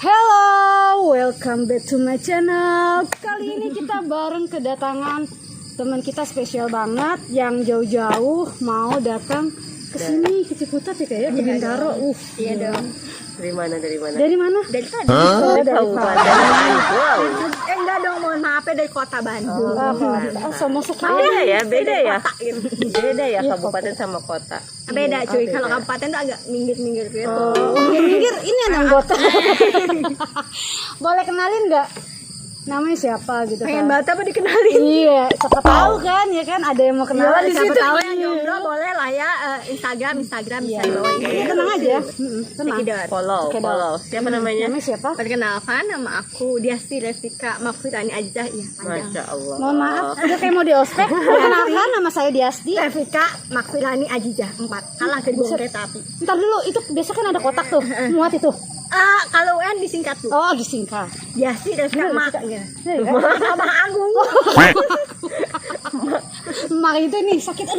Hello, welcome back to my channel. Kali ini kita bareng kedatangan teman kita spesial banget yang jauh-jauh mau datang ke sini ke Ciputat ya kayak ke Bintaro. Iya dong. Dari mana? Dari tadi. Dari Kabupaten Wow. Enggak dong, mohon maaf ya, dari kota Bandung. Sama sekali. Beda ya kabupaten sama kota. Beda cuy, kalau kabupaten tuh agak minggir-minggir gitu. Minggir, ini ada anggota. Boleh kenalin nggak? Namanya siapa gitu Pengen kan? banget apa dikenalin? Iya, siapa tahu kan ya kan ada yang mau kenalan di Siapa situ. tahu yang jomblo boleh lah ya, Instagram bisa dibawain. Tenang aja, tenang. Cekidot. Follow. Siapa namanya? Namanya siapa? Perkenalkan, nama aku Diasti Revika Makfirani Ajizah. Iya, panjang. Masya Allah. Mohon maaf, udah kayak mau di ospek. Perkenalkan, nama saya Diasti. Revika Makfirani Ajizah 4. Kalah gerbong kereta api. Ntar dulu, itu biasa kan ada kotak tuh, muat itu. Kalau UN disingkat tuh. Oh, disingkat. Diasti Revika Mak. Sama Agung. Mak itu nih sakit.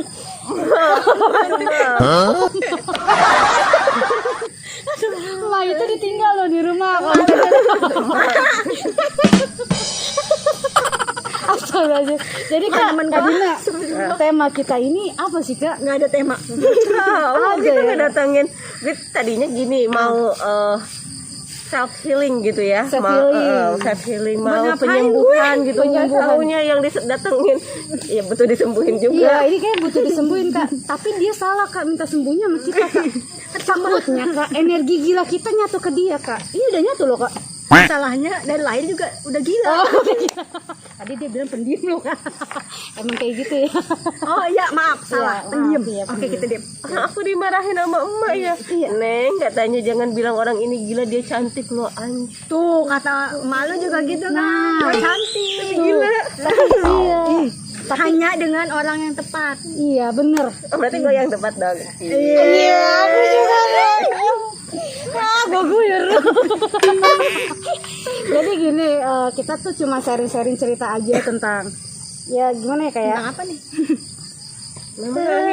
Mak itu ditinggal loh di rumah. Astagfirullahaladzim. Jadi Kak Dina, tema kita ini apa sih Kak? Nggak ada tema. Kita ngedatengin. Tadinya gini mau self healing gitu ya, self healing mau penyembuhan gitu, nggak taunya yang didatengin ya betul disembuhin Iya, juga. ini kayak butuh disembuhin Kak. Tapi dia salah Kak, minta sembuhnya sama kita Kak. Takutnya Kak, energi gila kita nyatu ke dia Kak. Ini udah nyatu loh Kak. Masalahnya dari lahir juga udah gila. Oh, gila. Tadi dia bilang pendiam loh Kak. Emang kayak gitu ya. Oh iya, maaf, salah. Iya, Pendiam. maaf, iya, Oke, kita diam. Aku dimarahin sama emak ya. Neng katanya jangan bilang orang ini gila, dia cantik loh anjing. Tuh, kata malu juga gitu kan. Nah. Cantik. Gila. Iya. Hanya dengan orang yang tepat. Iya, bener. Berarti gue yang tepat dong. Iya, aku juga nih. Gue guyur. Jadi gini, kita tuh cuma sharing-sharing cerita aja tentang ya gimana ya kayak Tentang apa nih?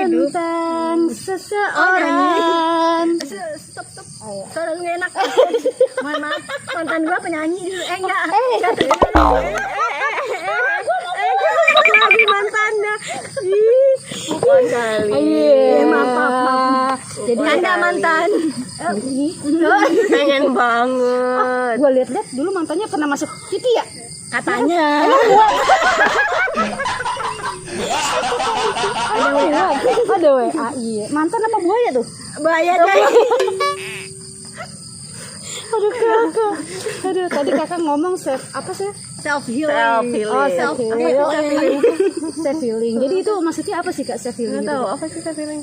tentang seseorang. Stop. Ayo. Suara lu nggak enak. Mohon maaf, mantan gua penyanyi dulu. Enggak. Lagi mantannya. Bukan kali. Iya, maaf. Jadi Anda mantan. Pengen banget. gue lihat-lihat dulu mantannya pernah masuk TV ya. Katanya. Ada WA, iya. Mantan apa buaya tuh? Bahaya deh. Aduh kakak. Aduh, tadi kakak ngomong apa sih? Self healing. Oh, self healing. Self-healing. Self healing. Jadi itu maksudnya apa sih Kak self healing? Tahu apa sih self healing?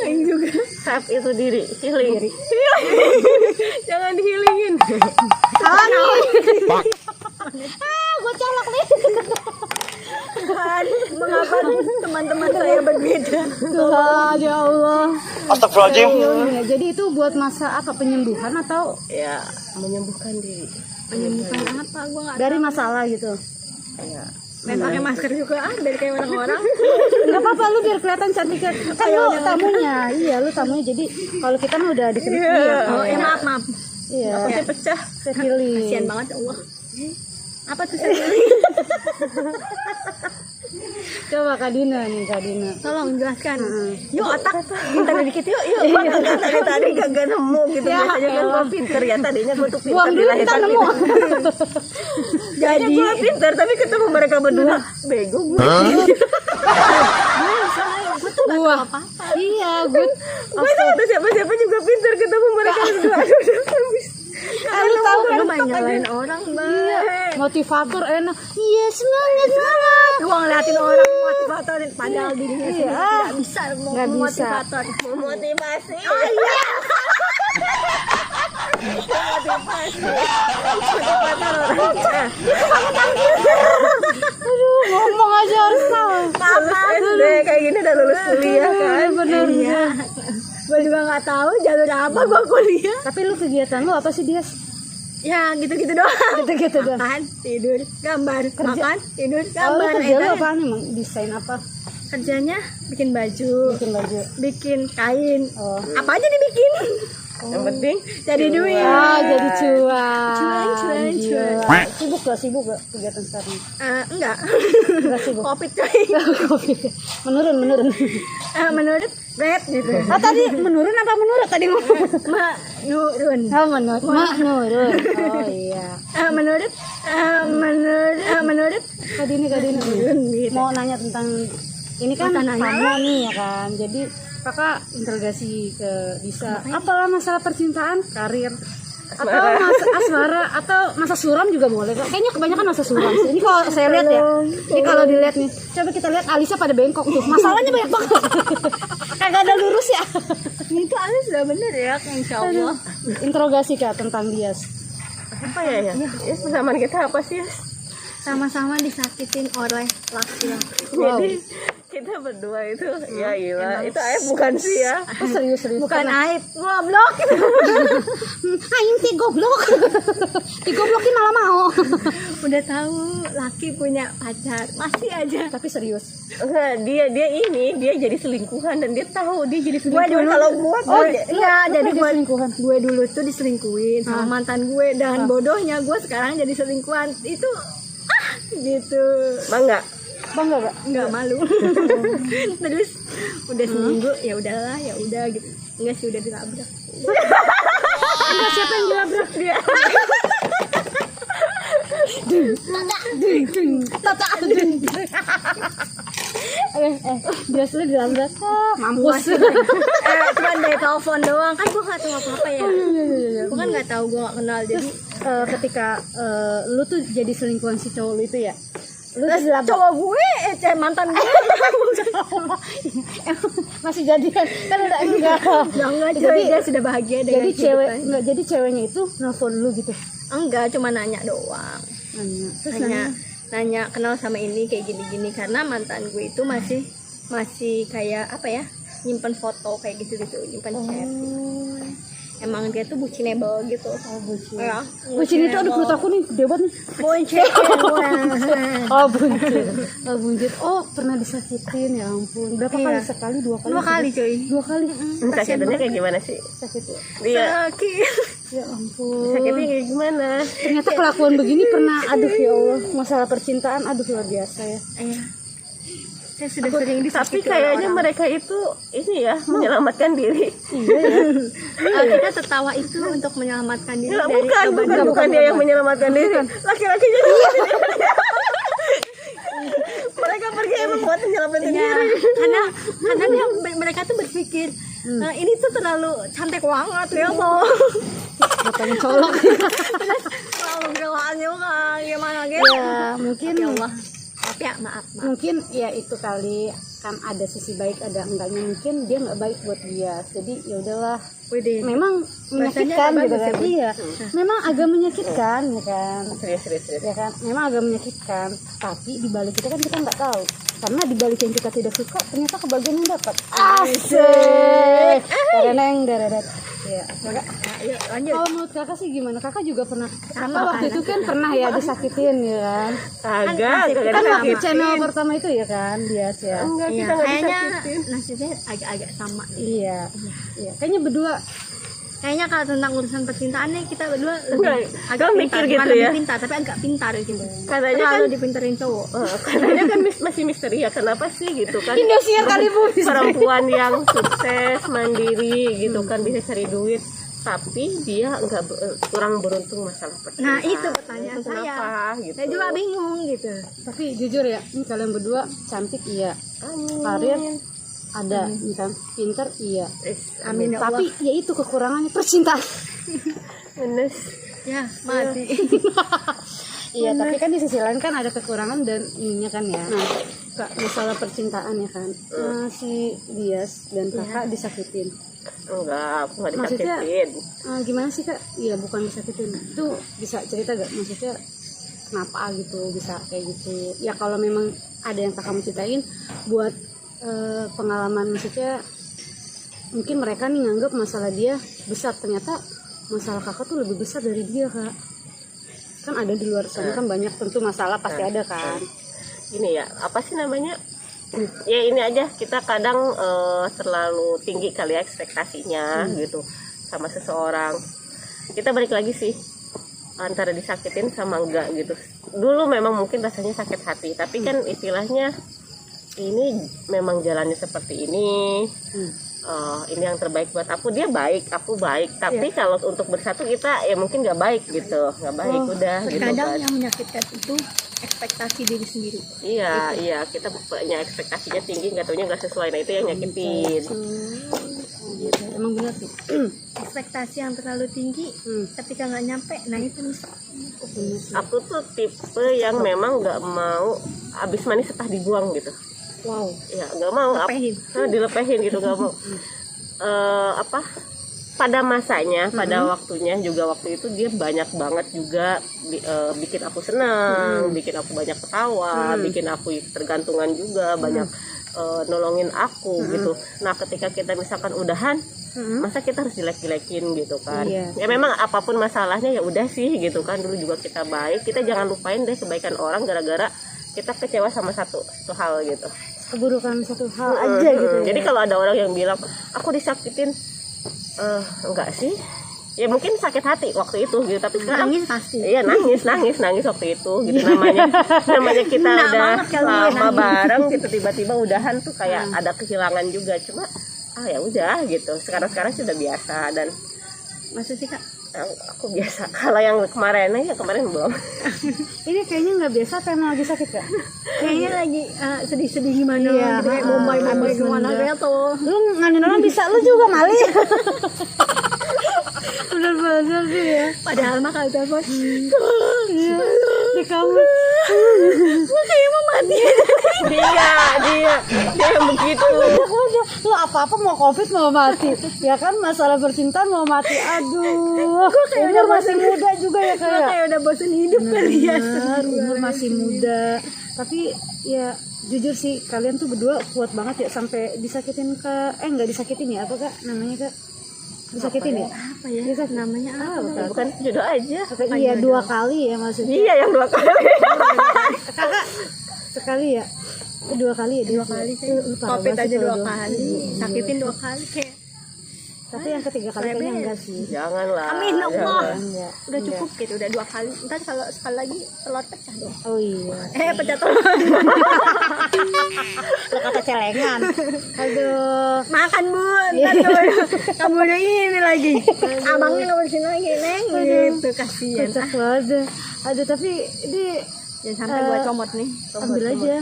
Yang juga. Self itu diri, healing. Jangan dihilingin. Gue colok nih. Tuhan, mengapa teman-teman saya berbeda? Tuhan, ya Allah. Astagfirullahaladzim. Healing ya. Jadi itu buat masa apa penyembuhan atau Ya, menyembuhkan diri. Menyembuhkan apa? Gua nggak dari masalah gitu? Ya. main pakai masker juga biar kayak orang-orang. Enggak apa-apa, lu biar kelihatan cantik kan lu tamunya. Iya, lu tamunya. Jadi kalau kita mah udah dikenal. Oh, maaf. Iya. Pasti pecah. Self healing. Kasian banget ya Allah. Apa tuh self healing? Coba Kak Dina nih, Kak Dina. Tolong jelaskan. Yuk otak pintar dikit yuk. Dari tadi kagak nemu gitu. Biasanya kan gue pinter ya, tadinya gue tuh pinter. Buang dulu kita nemu. Jadi gue pinter tapi ketemu mereka berdua bego gue. Wah. Iya, gue. Gue tuh ada siapa-siapa juga pinter ketemu mereka berdua. Aduh, habis. Lu tahu kan Lu main nyalain orang, Bang. motivator enak. Iya, semangat. Lu ngeliatin orang motivator padahal dirinya sendiri Iya. tidak bisa Nggak bisa. motivator. Memotivasi. Aduh, ngomong aja harus tahu. Lulus SD kayak gini udah lulus kuliah kan. Bener. Iya. Gue juga nggak tahu jalur apa gue kuliah. Tapi lu kegiatan lu apa sih, Dias? Ya gitu-gitu doang. Gitu-gitu doang. Makan, tidur, gambar. Makan, tidur, Oh, lu gambar. kerja lu Itu apaan emang? Desain apa? kerjanya bikin baju, Bikin baju. bikin kain. Oh. Apa aja dibikin. Yang penting Jadi duit. Jadi cuan. Cuan. Gila. Sibuk gak kegiatan sekarang? Enggak. Enggak sibuk. Covid coy. Covid. Menurun. Menurut red gitu. Oh tadi menurun apa menurut tadi ngomong? Menurun. Oh menurun. Oh iya. Menurut Kadini. Mau nanya tentang ini kan kamu nih ya kan. Jadi kakak interogasi ke bisa apalah masalah percintaan, karir, atau masa asmara atau masa suram juga boleh kok. Kayaknya kebanyakan masa suram sih. Ini kalau saya lihat ya. Ini kalau dilihat nih. Coba kita lihat Alisa pada bengkok tuh. Masalahnya banyak banget. Kagak ada lurus ya. itu Alis sudah bener ya, insya Allah. Interogasi kak tentang bias. apa ya? Ya persamaan kita apa sih? Sama-sama disakitin oleh laki-laki. Wow. Jadi kita berdua itu ya gila. Itu aib bukan sih ya? Oh, serius. Bukan aib, goblok. Aing ti goblok. Digoblokin malah mau. Udah tahu laki punya pacar, masih aja. Tapi serius. Enggak, dia jadi selingkuhan dan dia tahu dia jadi Gue selingkuhan. dulu Kalau gua jadi Lu gue selingkuhan. gue dulu tuh diselingkuhin sama mantan gue dan bodohnya gue sekarang jadi selingkuhan itu gitu. bangga. Bangga gak? Nggak malu. Terus udah seminggu ya udahlah ya udah gitu. Enggak sih udah dilabrak. Enggak, siapa yang dilabrak? Dia Biasa dilabrak. Mampus. Cuman dari telepon doang kan gue nggak tahu apa-apa ya. Gue kan nggak tahu, gue nggak kenal jadi. Ketika lu tuh jadi selingkuhan si cowok lu itu ya, lu tuh Terus dilabrak. cowok gue, mantan gue Masih jadian kan udah enggak. udah enggak coy, dia sudah bahagia dengan Jadi cewek kehidupan. enggak, jadi ceweknya itu nelfon lu gitu. Enggak, cuma nanya doang. Nanya. Terus Nanya kenal sama ini kayak gini-gini karena mantan gue itu masih kayak apa ya, nyimpen foto kayak gitu-gitu, nyimpen chat. Emang dia tuh bucinable gitu. bucin. Ya, Bucin itu aduh perut aku nih gede banget nih. buncit. Oh buncit. Oh buncit. Oh pernah disakitin ya ampun. Berapa kali? Sekali, dua kali? 2 kali cuy. 2 kali. sakitannya kayak gimana sih? Sakit ya. Dia Sakit. Ya ampun. sakitnya kayak gimana? Ternyata kelakuan begini pernah, aduh ya Allah, masalah percintaan aduh luar biasa ya. Iya. Saya sudah sering Tapi disakiti kayaknya orang. mereka itu ini ya menyelamatkan diri. Iya ya. Kita tertawa itu untuk menyelamatkan diri Nggak, dari bukan dia yang menyelamatkan diri. Laki-lakinya mereka pergi emang buat menyelamatkan Iya, diri. karena mereka tuh berpikir ini tuh terlalu cantik banget ya loh. Bapaknya colok. Kalau gelaannya kan gimana gitu. Ya mungkin Ya Allah. Tapi ya maaf. mungkin ya itu kali kan ada sisi baik ada enggaknya, mungkin dia nggak baik buat dia, jadi ya udahlah. Widih. Memang menyakitkan Bahasanya gitu bagus kan. ya, Bu? Iya, memang agak menyakitkan ya kan. Serius. Ya kan, memang agak menyakitkan, tapi di balik itu kan kita nggak tahu, karena di balik yang kita tidak suka ternyata kebahagiaan yang dapat. Asik. Dereng. Ya, kakak. Ayo lanjut. Kalau menurut kakak sih gimana? Kakak juga pernah, Sama, kakak waktu itu kan pernah ya disakitin ya kan? Agak Kan waktu sakit. channel pertama itu ya kan, Bias ya. Enggak, Iya, kita nggak kayaknya disakitin. nasibnya agak-agak sama. Iya, kayaknya berdua. Kayaknya kalau tentang urusan percintaannya kita berdua Enggak, agak kamu pintar, mikir bukan gitu lebih ya? pintar, tapi agak pintar gitu. Katanya Terlalu kan dipinterin cowok. katanya kan masih misteri ya, kenapa sih gitu kan? Indosiar kali Bu. Perempuan yang sukses, mandiri gitu kan, bisa cari duit, tapi dia enggak kurang beruntung masalah percintaan. Nah, itu pertanyaan Itu kenapa saya. gitu? Saya juga bingung gitu. Tapi jujur ya, ini kalian berdua cantik iya, Amin. karir ada, kan pinter iya. Amin ya Allah. Tapi ya itu kekurangannya percintaan. Enes. Ya, mati. Iya, tapi kan di sisi lain kan ada kekurangan dan ininya kan ya. Nah, Kak, masalah percintaan ya kan. Si Dias dan kakak disakitin. Enggak, aku nggak Maksudnya- disakitin. Gimana sih Kak? Iya, bukan disakitin. Itu bisa cerita gak? Maksudnya kenapa gitu bisa kayak gitu? Ya kalau memang ada yang kakak mau ceritain buat pengalaman, maksudnya mungkin mereka nih nganggap masalah dia besar, ternyata masalah kakak tuh lebih besar dari dia Kak. Kan ada di luar sana kan banyak, tentu masalah pasti ada kan. Ini ya, apa sih namanya? Ya ini aja, kita kadang terlalu tinggi kali ya ekspektasinya gitu. sama seseorang, kita balik lagi sih antara disakitin sama enggak gitu. Dulu memang mungkin rasanya sakit hati, tapi kan istilahnya ini memang jalannya seperti ini. Ini yang terbaik buat aku, dia baik, aku baik, tapi kalau untuk bersatu kita ya mungkin nggak baik gitu, nggak baik udah gitu Kadang kan. yang menyakitkan itu ekspektasi diri sendiri. Iya kita punya ekspektasinya tinggi, nggak taunya nggak sesuai, nah itu yang nyakitin. Emang benar sih. Ekspektasi yang terlalu tinggi, ketika nggak nyampe, nah itu Aku tuh tipe yang memang nggak mau abis manis setah dibuang gitu. Wow. Ya nggak mau Lepehin. dilepehin gitu, nggak mau. Pada masanya, pada waktunya juga, waktu itu dia banyak banget juga bikin aku senang, bikin aku banyak ketawa, bikin aku tergantungan juga, banyak nolongin aku gitu. Nah ketika kita misalkan udahan, masa kita harus jelek-jelekin gitu kan. Iya. Ya memang apapun masalahnya ya udah sih gitu kan. Dulu juga kita baik, kita jangan lupain deh kebaikan orang gara-gara kita kecewa sama satu hal gitu. Keburukan satu hal aja gitu ya. Jadi kalau ada orang yang bilang aku disakitin, enggak sih, ya mungkin sakit hati waktu itu gitu, tapi sekarang nangis pasti. iya nangis waktu itu gitu. namanya kita Nah, udah banget kali ya, lama nangis. bareng gitu, tiba-tiba udahan tuh kayak ada kehilangan juga. Cuma ya udah gitu, sekarang sudah biasa. Dan Maksud sih Kak? aku biasa. Kalau yang kemarin belum. Ini kayaknya nggak biasa apa emang lagi sakit ya? Kayaknya lagi sedih-sedih gimana Iya, gitu, kayak bombay gimana kayak tuh. Lu nganin orang bisa, lu juga Mali. Bener-bener sih ya. Padahal mah kalau telepon Iya. Di kamar. kayaknya mau mati. dia yang begitu. Udah, lu apa-apa mau covid mau mati. Ya kan masalah percintaan mau mati. Aduh. Umur masih muda juga ya Gue kayak. kayak udah bosan hidup kali ya. Benar, umur masih muda. Tapi ya jujur sih kalian tuh berdua kuat banget ya sampai disakitin nggak disakitin ya, apa Kak namanya Kak? Disakitin ya? Apa ya? Namanya apa? Bukan jodoh aja. Iya 2 kali ya maksudnya. Iya yang 2 kali. Kakak sekali ya? 2 kali ya? 2 kali sih. Covid aja 2 kali, sakitin 2 kali kayak. Tapi yang ketiga kali kayaknya enggak sih. Janganlah. Amin Allah. Enggak. Udah cukup gitu, udah 2 kali. Ntar kalau sekali lagi telur pecah dong. Oh iya. Pecah telur. Lo kata celengan. Aduh. Makan bun. Kamu udah ini lagi. Abangnya nggak bersih lagi, Neng. Gitu kasihan. Kocak banget. Aduh tapi ini Jangan sampai gua comot nih. ambil aja.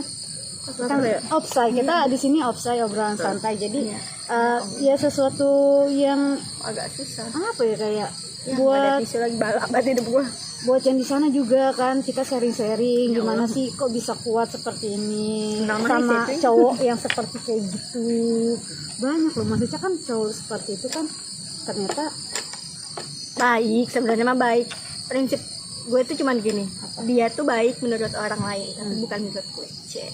Kan offside kita di sini offside obrolan santai. Jadi ya sesuatu yang Agak susah. apa ya kayak Ada buat tisu lagi balap banget hidup gua. buat yang di sana juga kan kita sharing-sharing gimana sih kok bisa kuat seperti ini sama cowok yang seperti kayak gitu. Banyak loh maksudnya kan cowok seperti itu kan ternyata Baik, sebenarnya mah baik. Prinsip gue tuh cuman gini. Dia tuh baik menurut orang lain, tapi bukan menurut gue. Cek.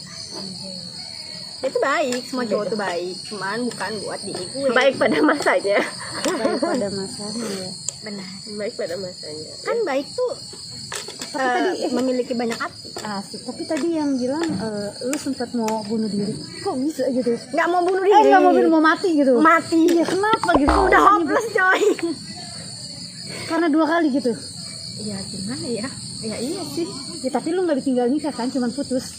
Dia tuh baik, semua cowok tuh baik, cuman bukan buat diri gue. Baik pada masanya. baik pada masanya ya. Benar. Baik pada masanya. Kan baik tuh memiliki banyak hati. Asik. Tapi tadi yang bilang lu sempat mau bunuh diri. Kok bisa gitu? Nggak mau bunuh diri. Nggak mau bunuh, mau mati gitu. Mati. Ya kenapa gitu? Udah hopeless coy. Karena 2 kali gitu. Ya gimana ya? Ya iya sih. Ya tapi lu nggak ditinggal nikah kan, cuman putus.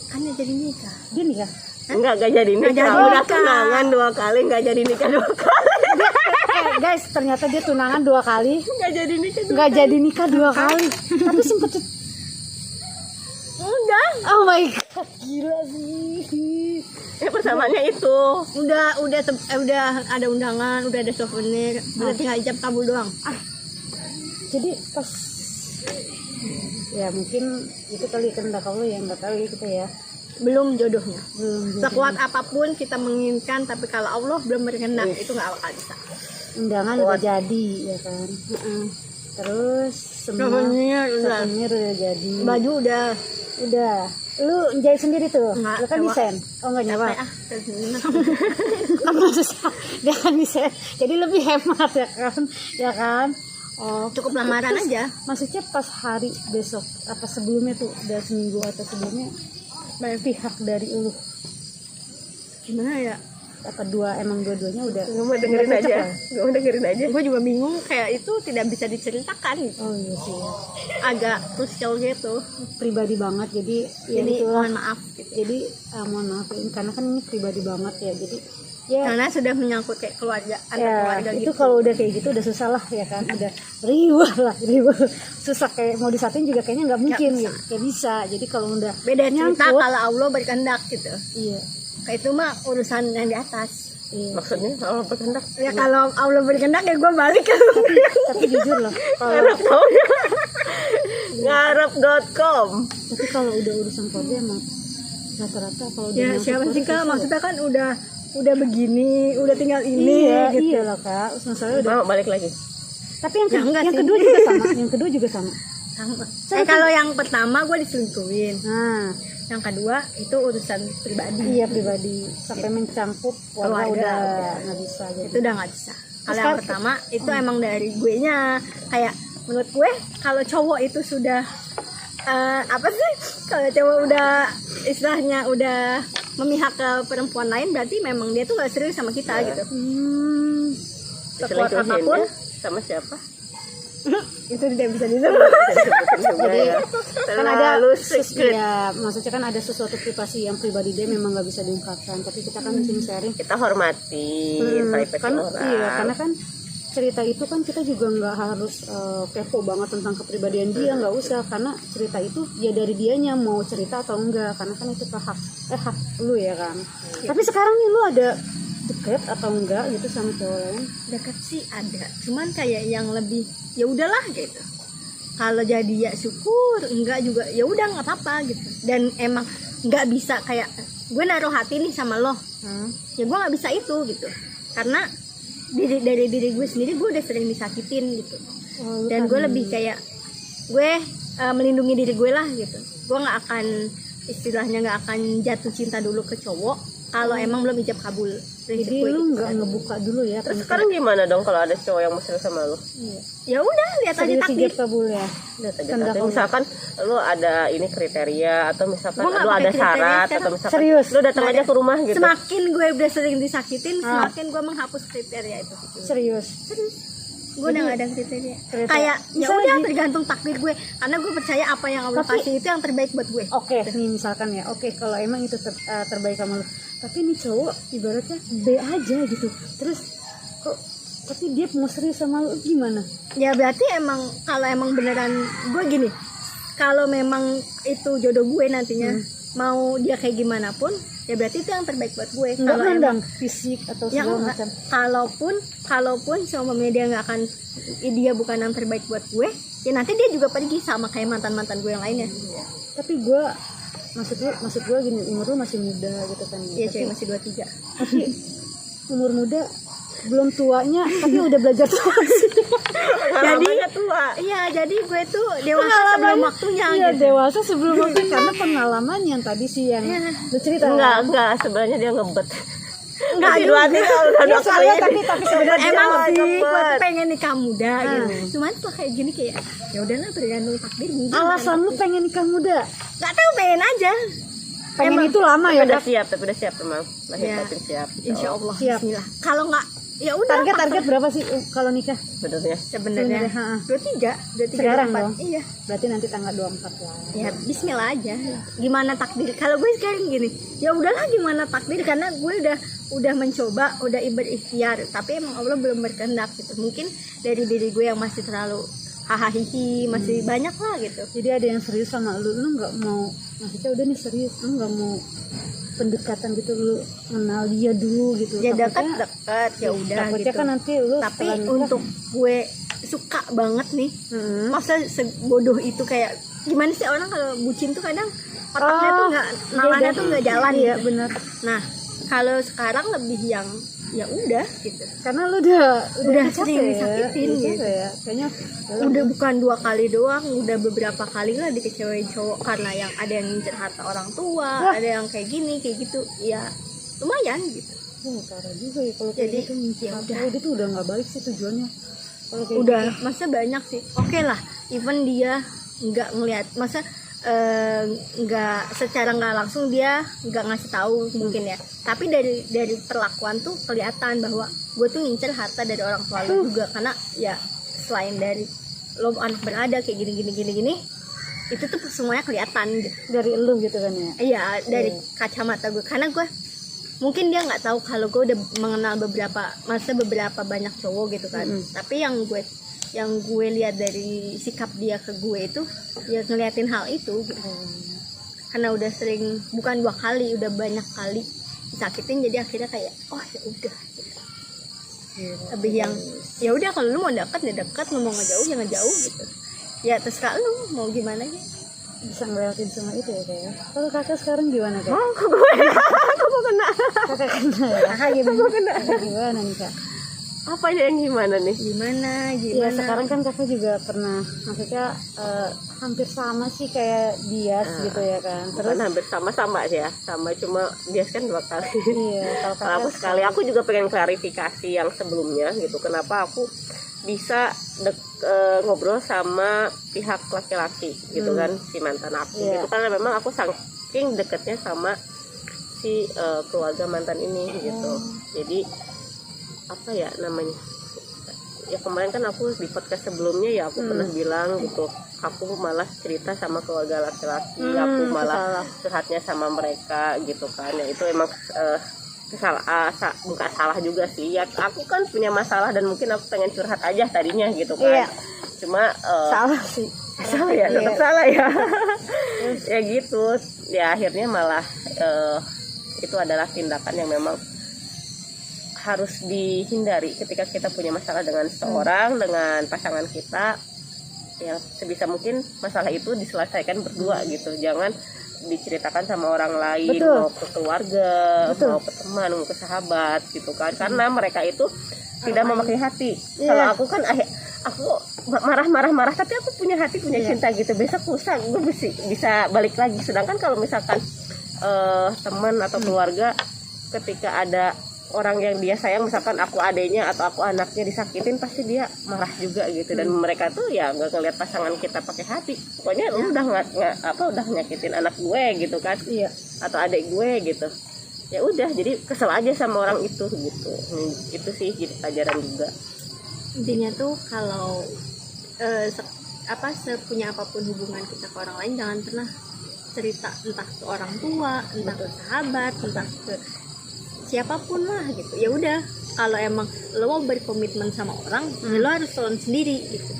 Kan ya jadi nikah. Dia nikah. Enggak jadi nikah. jadi Udah nikah. tunangan 2 kali, enggak jadi nikah 2 kali. Guys, ternyata dia tunangan 2 kali. Enggak jadi nikah. Nggak jadi nikah 2 kali. Tapi sempet. Udah. Oh my god, gila sih. Ya persamaannya itu. Udah ada undangan, udah ada souvenir, udah tinggal ijab kabul doang. Jadi pas ya mungkin itu kali kehendak Allah yang nggak tahu ya kita ya. Belum jodohnya. Belum Sekuat apapun kita menginginkan, tapi kalau Allah belum berkehendak, itu nggak bakal bisa. undangan udah jadi ya kan. Terus semua Souvenir souvenir udah jadi. Baju udah. Lu jahit sendiri tuh? Enggak, Lu kan sewa. desain? Oh enggak nyawa? Kan susah. Dia kan desain. Jadi lebih hemat ya kan? Ya kan? Oh, Cukup lamaran aja. maksudnya pas hari besok apa sebelumnya tuh udah seminggu atau sebelumnya banyak pihak dari lu Gimana ya? apa emang dua-duanya udah Gue mau dengerin udah cocok aja. lah? Gue mau dengerin aja. Gue juga bingung, kayak itu tidak bisa diceritakan gitu. Oh iya sih ya. Agak krusial gitu. Pribadi banget jadi ya Jadi itulah. mohon maaf gitu. Jadi mohon maaf ini karena kan ini pribadi banget ya jadi ya Karena sudah menyangkut kayak keluarga, antar ya keluarga itu gitu. kalau udah kayak gitu udah susah lah ya kan udah riwah susah kayak mau disatuin juga kayaknya nggak mungkin bisa. gitu nggak bisa jadi kalau udah Beda cerita nyangkut kalau Allah berkehendak gitu. iya Kayak itu mah urusan yang di atas. iya Maksudnya kalau berkehendak. Ya kalau Allah berkehendak ya gue balik kan. tapi jujur loh kalau Ngarep taunya. Ngarep.com. tapi kalau udah urusan keluarga emang rata-rata kalau udah Ya nyangkut siapa sih keluarga Kak? susah Maksudnya kan udah begini, udah tinggal ya. ini iya gitu. iya lah kak masalahnya udah Mau balik lagi. tapi yang, Ya, enggak yang sih. kedua juga sama yang kedua juga sama Sama. Kalau yang pertama gue diselingkuhin. nah Yang kedua itu urusan pribadi. iya pribadi sampai mencangkup keluarga Keluarga, udah nggak bisa jadi Itu udah nggak bisa. Kalau yang Sekarang- pertama itu emang dari gue nya, kayak menurut gue kalau cowok itu sudah apa sih, kalau cowok udah istilahnya udah memihak ke perempuan lain, berarti memang dia tuh nggak serius sama kita gitu. Sekuat Diselingkuhin apapun ya? Sama siapa? itu tidak bisa disebut. Jadi kan ada Terlalu secret. ya maksudnya kan ada sesuatu privasi yang pribadi dia memang nggak bisa diungkapkan tapi kita kan di sini sharing Kita hormati privasi karena orang. iya karena kan cerita itu kan kita juga nggak harus kepo banget tentang kepribadian dia nggak usah karena cerita itu ya dari dianya mau cerita atau enggak karena kan itu hak lu ya kan tapi sekarang nih lu ada deket atau enggak gitu sama cowok lain Dekat sih ada, cuman kayak yang lebih ya udahlah gitu. Kalau jadi ya syukur, enggak juga ya udah nggak apa-apa gitu. Dan emang nggak bisa kayak gue naruh hati nih sama lo, ya gue nggak bisa itu gitu. Karena dari diri gue sendiri gue udah sering disakitin gitu. Dan gue lebih kayak gue melindungi diri gue lah gitu. Gue nggak akan istilahnya nggak akan jatuh cinta dulu ke cowok kalau emang belum ijab kabul. Prinsip jadi gue lu gitu. nggak ngebuka dulu ya Terus sekarang gimana dong kalau ada cowok yang mau serius sama lu? Ya udah lihat aja serius takdir. ijab kabul ya Lihat aja Kehendak nanti Allah. misalkan lu ada ini kriteria atau misalkan Gua nggak lu pakai ada kriteria syarat sekarang. atau misalkan Serius? lu datang aja ke rumah gitu. Semakin gue udah sering disakitin, semakin gue menghapus kriteria itu. serius Gue udah gak ada kriteria. Kriteria. Kayak ya Misalnya udah di- tergantung takdir gue. Karena gue percaya apa yang Allah Tapi- kasih itu yang terbaik buat gue. Oke, nih misalkan ya. Oke, kalau emang itu terbaik sama lu. Tapi nih cowok ibaratnya B aja gitu. Terus kok tapi dia mau serius sama lu gimana? Ya berarti emang kalau emang beneran gue gini. Kalau memang itu jodoh gue nantinya, mau dia kayak gimana pun, ya berarti itu yang terbaik buat gue. Enggak Kalau emang mandang fisik atau ya segala enggak. macam. Kalaupun seumurnya dia nggak akan, dia bukan yang terbaik buat gue, ya nanti dia juga pergi sama kayak mantan gue yang lainnya. Tapi gua maksud gua gini, umur lu masih muda gitu kan. Iya Tapi- cuy, masih 23. Tapi umur muda belum tuanya tapi udah belajar toleransi. Pengalamannya tua. Iya, jadi gue tuh dewasa sebelum waktunya Iya, gitu. dewasa sebelum waktu karena pengalaman yang tadi sih yang lu cerita. Enggak, sebenarnya dia ngebet. Enggak Masih dua tiga udah dua kali. tapi sebenarnya Emang Dia sih, gue ngebet. tuh pengen nikah muda gitu. Cuman tuh kayak gini kayak ya udahlah tergantung takdir mungkin. alasan lu pengen nikah muda. Nggak tahu, pengen aja. Pengen itu lama ya, Udah Dak? siap, tapi udah siap emang. Lahir Ya. batin siap. Insya Allah. Siap. Bismillah. Kalau nggak, ya udah. Target berapa sih kalau nikah? Sebenarnya. Sebenarnya Sebenarnya, ha. 23, 23 Sekarang 24. dong? Iya. Berarti nanti tanggal 24 lah. Ya Bismillah aja. Gimana takdir? Kalau gue sekarang gini, ya udahlah gimana takdir, karena gue udah mencoba, udah berikhtiar, tapi emang Allah belum berkehendak gitu. Mungkin dari diri gue yang masih terlalu hahaha, masih banyak lah gitu. Jadi ada yang serius sama lu nggak mau, maksudnya udah nih serius, lu nggak mau pendekatan gitu, lu kenal dia dulu gitu. Ya Takutnya- dekat ya udah takutnya gitu. kan nanti lu Tapi setelah nikah- untuk gue suka banget nih, masa sebodoh itu, kayak gimana sih orang kalau bucin tuh kadang otaknya tuh nggak, nalarnya tuh nggak jalan iya gitu. benar, Nah kalau sekarang lebih yang ya udah gitu. karena lu udah Sering capek ya, disakitin udah gitu. capek ya. Kayaknya Udah bukan 2 kali doang, udah beberapa kali lah dikecewain cowok, karena yang ada yang ngincer harta orang tua, Wah. ada yang kayak gini kayak gitu, ya lumayan gitu. parah juga ya kalau kayak Jadi, gitu. ya Apa, itu tuh udah nggak baik sih tujuannya. Kalau kayak Udah gitu. masa banyak sih, oke lah, even dia nggak ngelihat, masa nggak secara nggak langsung dia nggak ngasih tahu mungkin ya, tapi dari perlakuan tuh kelihatan bahwa gue tuh ngincer harta dari orang tua lo juga, karena ya selain dari lo anak berada kayak gini itu tuh semuanya kelihatan gitu. Dari lu gitu kan ya. Iya, dari kacamata gue, karena gue mungkin dia nggak tahu kalau gue udah mengenal beberapa banyak cowok gitu kan. Tapi yang gue lihat dari sikap dia ke gue itu ya ngeliatin hal itu gitu. Karena udah sering, bukan 2 kali, udah banyak kali disakitin, jadi akhirnya kayak oh ya udah gitu. Lebih yang ya udah, kalau lu mau dekat ya dekat, lu mau ngejauh ya ngejauh gitu. Ya terserah lu mau gimana ya. Bisa ngelewatin semua itu ya kayak. Kalau kakak sekarang gimana kak? Oh, gue kamu kena. Kakak kena ya? Kakak gimana nih kak? Apanya yang gimana nih? Gimana? Ya sekarang kan kakak juga pernah, maksudnya hampir sama sih kayak Dias gitu ya kan. Terus Bukan hampir sama sih ya, sama, cuma dia kan 2 kali. iya, Kalau aku sekali. Aku juga pengen klarifikasi yang sebelumnya gitu, kenapa aku bisa ngobrol sama pihak laki-laki gitu kan, si mantan aku gitu, karena memang aku saking deketnya sama si keluarga mantan ini gitu. Jadi apa ya namanya, ya kemarin kan aku di podcast sebelumnya ya aku pernah bilang gitu, aku malah cerita sama keluarga laki-laki, aku malah curhatnya sama mereka gitu kan. Ya itu emang bukan salah juga sih ya, aku kan punya masalah dan mungkin aku pengen curhat aja tadinya gitu kan. Cuma salah sih. salah ya, tetap salah ya. Ya gitu ya, akhirnya malah itu adalah tindakan yang memang harus dihindari ketika kita punya masalah dengan seseorang, dengan pasangan kita. Ya sebisa mungkin masalah itu diselesaikan berdua gitu, jangan diceritakan sama orang lain. Betul. Mau ke keluarga, mau ke teman, mau ke sahabat gitu kan, karena mereka itu tidak memakai hati. Kalau aku kan aku marah tapi aku punya hati, punya cinta gitu, besok lusa gue bisa balik lagi. Sedangkan kalau misalkan teman atau keluarga, ketika ada orang yang dia sayang, misalkan aku adenya atau aku anaknya disakitin, pasti dia marah juga gitu. Dan mereka tuh ya nggak ngeliat pasangan kita pakai hati, pokoknya lu udah udah nyakitin anak gue gitu kan, atau adik gue gitu, ya udah jadi kesel aja sama orang itu gitu. Itu sih jadi pelajaran juga. Intinya tuh kalau sepunya apapun hubungan kita ke orang lain, jangan pernah cerita entah ke orang tua, entah ke sahabat, entah ke siapapun lah gitu. Ya udah, kalau emang lo mau berkomitmen sama orang, ya lo harus tolong sendiri gitu.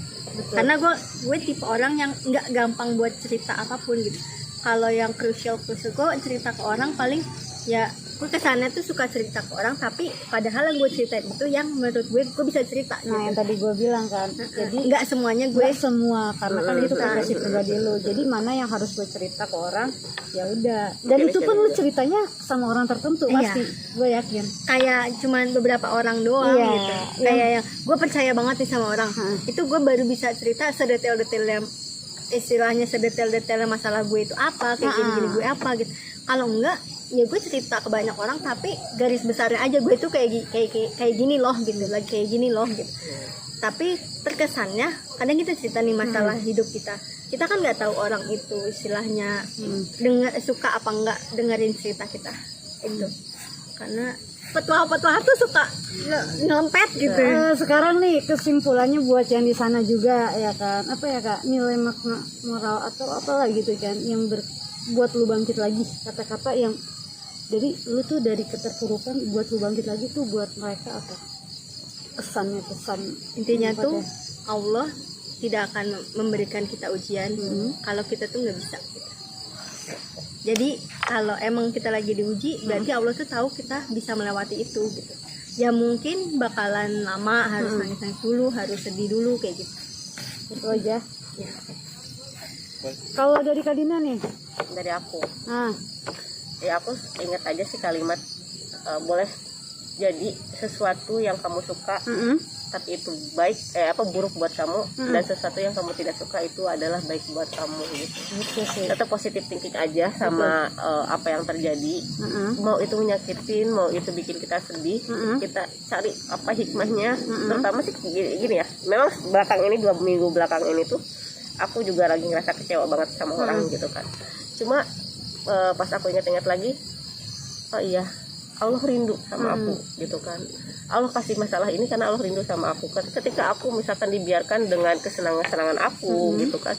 Karena gue tipe orang yang nggak gampang buat cerita apapun gitu. Kalau yang crucial gue cerita ke orang, paling ya gue kesannya tuh suka cerita ke orang, tapi padahal yang gue ceritain itu yang menurut gue bisa cerita gitu. Nah yang tadi gue bilang kan, jadi nggak semuanya gue semua, karena kan itu privacy pribadi lo. Jadi mana yang harus gue cerita ke orang, ya udah. Dan itu pun lo ceritanya sama orang tertentu pasti, gue yakin. Kayak cuman beberapa orang doang gitu. Kayak yang gue percaya banget nih sama orang, itu gue baru bisa cerita sedetail-detailnya, istilahnya sedetail-detailnya masalah gue itu apa, kayak gini-gini gue apa gitu. Kalau enggak, ya gue cerita ke banyak orang, tapi garis besarnya aja gue tuh kayak gini loh gitu, lagi kayak gini loh gitu. Tapi terkesannya kadang kita cerita nih masalah hidup kita kan nggak tahu orang itu istilahnya suka apa enggak dengerin cerita kita itu. Karena petua-petua tuh suka ngelempet gitu. Sekarang nih kesimpulannya buat yang di sana juga ya kan, apa ya kak, nilai makna moral atau apalah gitu kan, yang buat lu bangkit lagi, kata-kata yang jadi lu tuh dari keterpurukan buat lu bangkit lagi tuh buat mereka apa pesan intinya tuh Allah tidak akan memberikan kita ujian kalau kita tuh nggak bisa gitu. Jadi kalau emang kita lagi diuji, berarti Allah tuh tahu kita bisa melewati itu gitu. Ya mungkin bakalan lama, harus nangis dulu, harus sedih dulu kayak gitu. Itu aja Ya. kalau dari Kak Dina nih. Dari aku Ya aku ingat aja sih kalimat, boleh jadi sesuatu yang kamu suka tapi itu baik buruk buat kamu, dan sesuatu yang kamu tidak suka itu adalah baik buat kamu gitu. Tetap positif thinking aja sama apa yang terjadi. Mau itu menyakitin, mau itu bikin kita sedih, kita cari apa hikmahnya. Terutama sih gini ya, memang belakang ini 2 minggu belakang ini tuh aku juga lagi ngerasa kecewa banget sama orang gitu kan. Cuma pas aku ingat-ingat lagi, oh iya, Allah rindu sama aku gitu kan. Allah kasih masalah ini karena Allah rindu sama aku kan. Ketika aku misalkan dibiarkan dengan kesenangan-kesenangan aku gitu kan,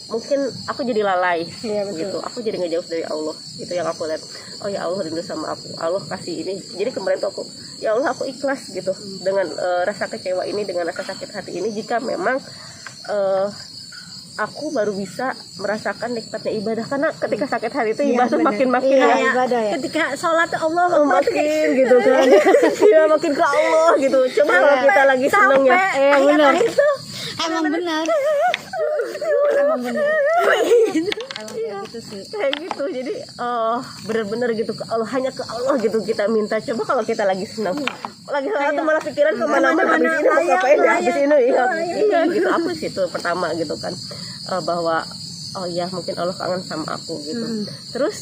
mungkin aku jadi lalai gitu, aku jadi ngejauh dari Allah. Itu yang aku lihat, oh ya Allah rindu sama aku, Allah kasih ini. Jadi kemarin tuh aku, ya Allah aku ikhlas gitu dengan rasa kecewa ini, dengan rasa sakit hati ini, jika memang aku baru bisa merasakan nikmatnya ibadah. Karena ketika sakit hati itu ibadah makin-makin ya. Ibadah ya. Ketika sholat Allah makin gitu kan. Ya makin ke Allah gitu. Coba kalau kita lagi seneng ya. Benar. itu Emang benar. Emang benar. Emang kayak gitu sih. Kayak gitu. Jadi benar-benar gitu ke Allah, hanya ke Allah gitu kita minta. Coba kalau kita lagi senang, lagi sholat tuh malah pikiran kemana-mana. Habis ini mau ngapain ya? Habis ini iya gitu. Aku sih itu pertama gitu kan, bahwa oh ya mungkin Allah kangen sama aku gitu. Terus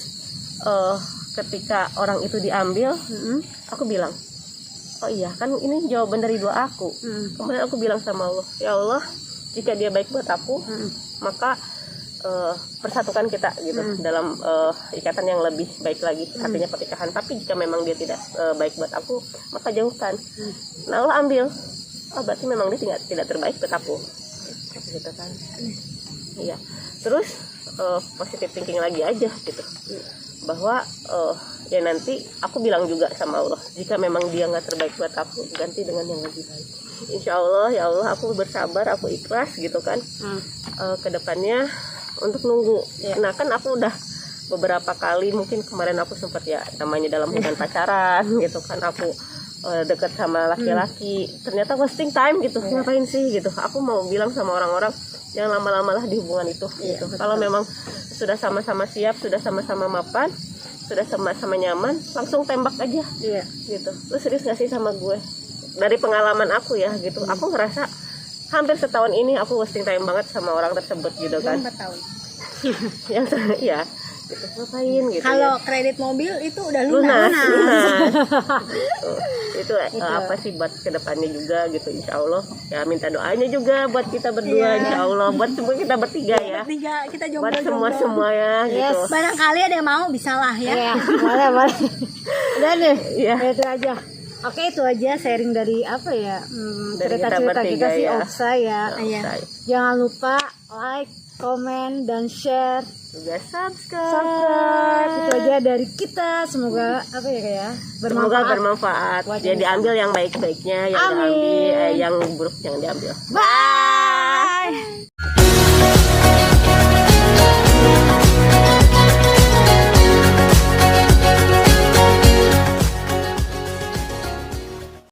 ketika orang itu diambil, aku bilang, oh iya kan ini jawaban dari doa aku. Kemudian aku bilang sama Allah, ya Allah, jika dia baik buat aku, maka persatukan kita gitu dalam ikatan yang lebih baik lagi, artinya pernikahan. Tapi jika memang dia tidak baik buat aku, maka jauhkan. Nah Allah ambil, oh berarti memang dia tidak terbaik buat aku gitu kan. Iya. Terus positive thinking lagi aja gitu, bahwa ya nanti aku bilang juga sama Allah, jika memang dia nggak terbaik buat aku, ganti dengan yang lebih baik. Insya Allah, ya Allah, aku bersabar, aku ikhlas gitu kan. Kedepannya untuk nunggu. Nah kan aku udah beberapa kali, mungkin kemarin aku sempat ya namanya dalam hubungan pacaran gitu kan, aku deket sama laki-laki, ternyata wasting time gitu. Ngapain sih gitu. Aku mau bilang sama orang-orang, jangan lama-lama lah di hubungan itu gitu. Kalau memang sudah sama-sama siap, sudah sama-sama mapan, sudah sama-sama nyaman, langsung tembak aja gitu. Lu serius gak sih sama gue? Dari pengalaman aku ya gitu, aku ngerasa hampir setahun ini aku wasting time banget sama orang tersebut gitu kan. 4 tahun. Yang ya gitu, ngapain gitu. Kalau ya. kredit mobil itu udah lunas. lunas. Itu apa sih buat kedepannya juga gitu, insya Allah ya. Minta doanya juga buat kita berdua, insya Allah, buat semua kita bertiga ya, Kita buat jomblo-jomblo. semua ya gitu. Barangkali ada yang mau, bisa lah ya. Boleh. Udah deh. Iya. Itu aja. Oke, itu aja sharing dari apa ya, Dari cerita-cerita kita sih, ya. Oksa ya. Iya. Jangan lupa like, komen, dan share, Juga subscribe. Itu aja dari kita. Semoga apa ya kayak Semoga bermanfaat. Ya diambil yang baik-baiknya, yang Amin. yang buruk jangan diambil. Bye.